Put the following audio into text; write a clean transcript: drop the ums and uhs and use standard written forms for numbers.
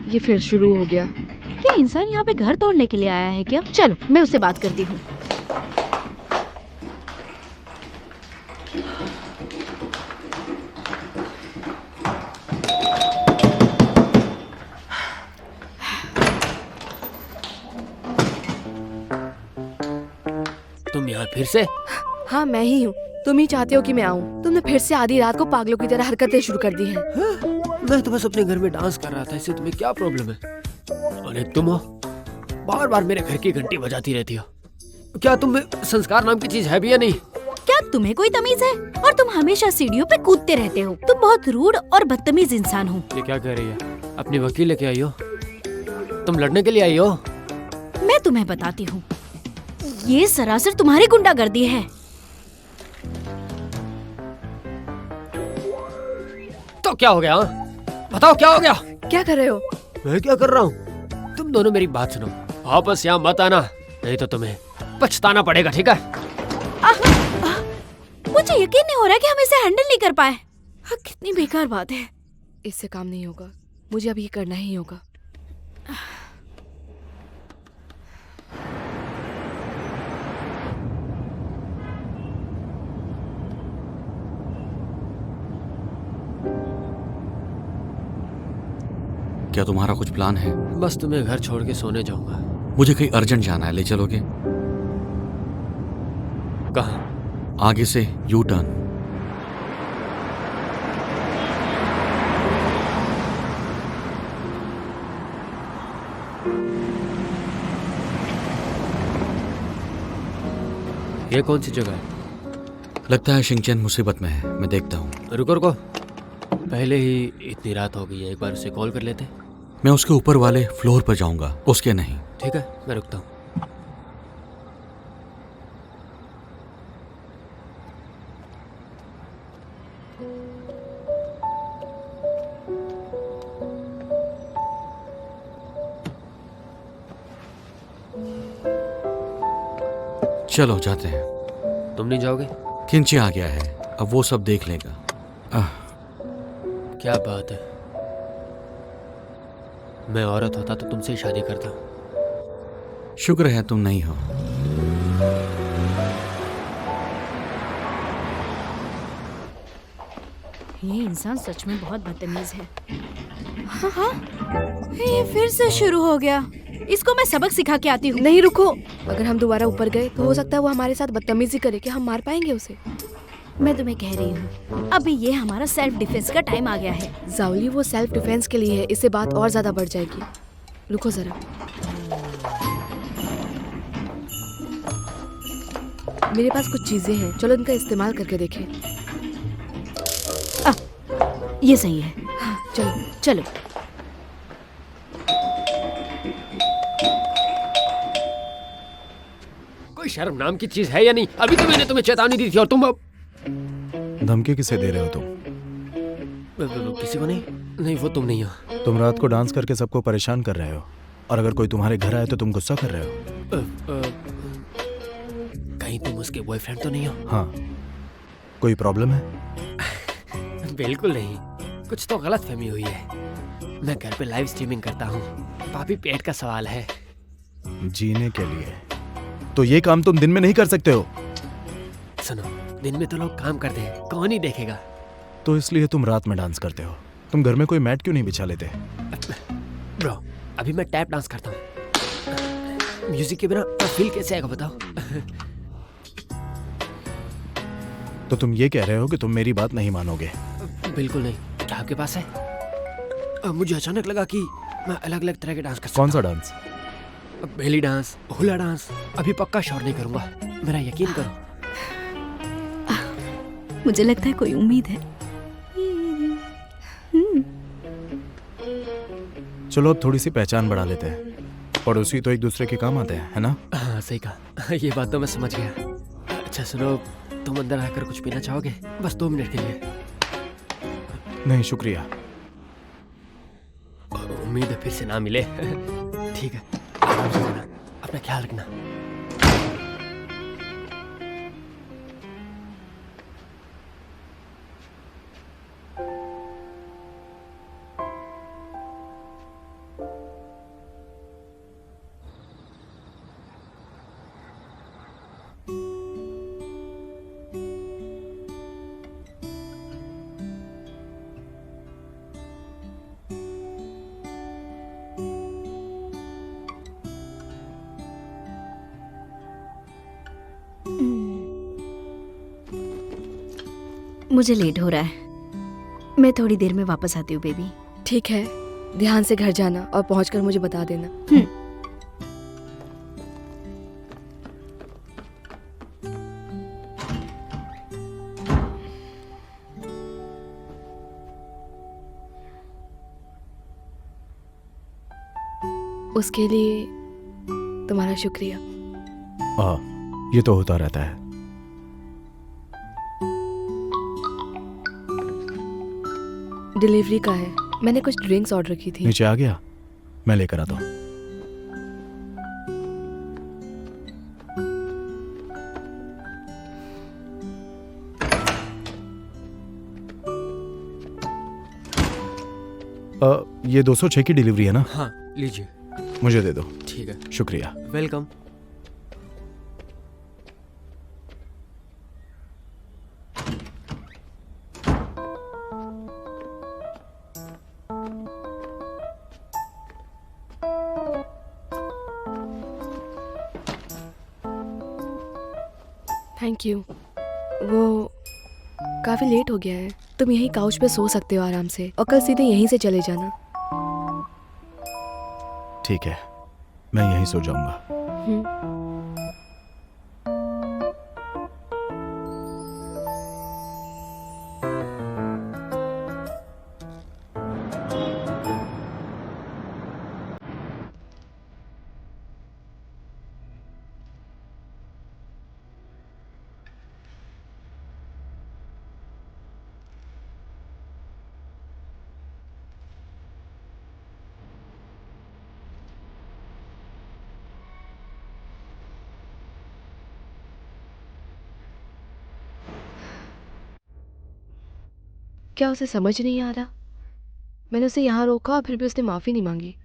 ये फिर शुरू हो गया। क्या इंसान यहाँ पे घर तोड़ने के लिए आया है क्या? चलो मैं उससे बात करती हूँ। तुम यहाँ फिर से? हाँ मैं ही हूँ। तुम ही चाहते हो कि मैं आऊँ। तुमने फिर से आधी रात को पागलों की तरह हरकतें शुरू कर दी हैं। मैं तो बस अपने घर में डांस कर रहा था, इससे तुम्हें क्या प्रॉब्लम है? और एक तुम हो, बार बार मेरे घर की घंटी बजाती रहती हो। क्या तुम में संस्कार नाम की चीज है भी या नहीं? क्या तुम्हें कोई तमीज है? और तुम हमेशा सीढ़ियों पे कूदते रहते हो। तुम बहुत रूड और बदतमीज इंसान हो। ये क्या कह रही है? अपनी वकील लेके आई हो? तुम लड़ने के लिए आई हो? मैं तुम्हें बताती हूँ, ये सरासर तुम्हारी गुंडागर्दी है। तो क्या हो गया? बताओ क्या हो गया? क्या कर रहे हो? मैं क्या कर रहा हूँ? तुम दोनों मेरी बात सुनो, वापस यहाँ मत आना, नहीं तो तुम्हें पछताना पड़ेगा, ठीक है? मुझे यकीन नहीं हो रहा कि हम इसे हैंडल नहीं कर पाए। कितनी बेकार बात है। इससे काम नहीं होगा, मुझे अब ये करना ही होगा। क्या तुम्हारा कुछ प्लान है? बस तुम्हें घर छोड़ के सोने जाऊंगा। मुझे कहीं अर्जेंट जाना है, ले चलोगे? कहाँ? आगे से यू टर्न। ये कौन सी जगह है? लगता है शिंगचैन मुसीबत में है, मैं देखता हूँ। रुको रुको, पहले ही इतनी रात हो गई है, एक बार उसे कॉल कर लेते। मैं उसके ऊपर वाले फ्लोर पर जाऊंगा, उसके नहीं। ठीक है, मैं रुकता हूँ। चलो जाते हैं। तुम नहीं जाओगे? किंची आ गया है, अब वो सब देख लेगा। क्या बात है, मैं औरत होता तो तुमसे ही शादी करता। शुक्र है तुम नहीं हो। ये इंसान सच में बहुत बदतमीज है। हाँ, ये फिर से शुरू हो गया। इसको मैं सबक सिखा के आती हूँ। नहीं रुको, अगर हम दोबारा ऊपर गए तो हो सकता है वो हमारे साथ बदतमीजी करे। क्या हम मार पाएंगे उसे? मैं तुम्हें कह रही हूँ, अभी ये हमारा सेल्फ डिफेंस का टाइम आ गया है। जाओली, वो सेल्फ डिफेंस के लिए है, इससे बात और ज्यादा बढ़ जाएगी। रुको जरा, मेरे पास कुछ चीजें हैं, चलो इनका इस्तेमाल करके देखें। ये सही है। हाँ, चलो चलो। कोई शर्म नाम की चीज है या नहीं? अभी तो मैंने तुम्हें चेतावनी दी थी और तुम अब धमकी किसे दे रहे हो तुम? किसी को नहीं। नहीं, वो तुम नहीं हो। तुम रात को डांस करके सबको परेशान कर रहे हो, और अगर कोई तुम्हारे घर आए तो तुम गुस्सा कर रहे हो। कहीं तुम उसके बॉयफ्रेंड तो नहीं हो? हाँ, कोई प्रॉब्लम है? बिल्कुल नहीं, कुछ तो गलत फहमी हुई है। मैं घर पे लाइव स्ट्रीमिंग करता हूँ, पापी पेट का सवाल है। जीने के लिए तो ये काम तुम दिन में नहीं कर सकते हो। सुनो, दिन में तो लोग काम करते हैं, कौन ही देखेगा? तो इसलिए तुम रात में डांस करते हो। तुम घर में कोई मैट क्यों नहीं बिछा लेते? ब्रो, अभी मैं टैप डांस करता हूँ। म्यूजिक के बिना फील कैसे आएगा बताओ? तो तुम ये कह रहे हो कि तुम मेरी बात नहीं मानोगे? बिल्कुल नहीं। क्या आपके पास है? मुझे अचानक लगा कि मैं अलग अलग तरह के डांस कर सकता कौन सा डांस? हूँ। Belly dance, hula dance. अभी पक्का शोर नहीं करूंगा, मेरा यकीन करो। मुझे लगता है कोई उम्मीद है। चलो अब थोड़ी सी पहचान बढ़ा लेते हैं। पड़ोसी तो एक दूसरे के काम आते हैं, है ना? हाँ सही कहा, ये बात तो मैं समझ गया। अच्छा सुनो, तुम अंदर आकर कुछ पीना चाहोगे? बस 2 मिनट के लिए। नहीं शुक्रिया। उम्मीद है फिर से ना मिले। ठीक है, आराम से जाना, अपना ख्याल रखना। मुझे लेट हो रहा है, मैं थोड़ी देर में वापस आती हूँ बेबी। ठीक है, ध्यान से घर जाना और पहुंचकर मुझे बता देना। उसके लिए तुम्हारा शुक्रिया। ये तो होता रहता है। डिलीवरी का है, मैंने कुछ ड्रिंक्स ऑर्डर की थी। नीचे आ गया, मैं लेकर आता हूँ। ये 206 की डिलीवरी है ना? हाँ लीजिए। मुझे दे दो। ठीक है, शुक्रिया। वेलकम। Thank you. वो काफी लेट हो गया है, तुम यहीं काउच पे सो सकते हो आराम से, और कल सीधे यहीं से चले जाना। ठीक है, मैं यहीं सो जाऊंगा। क्या उसे समझ नहीं आ रहा? मैंने उसे यहाँ रोका और फिर भी उसने माफी नहीं मांगी।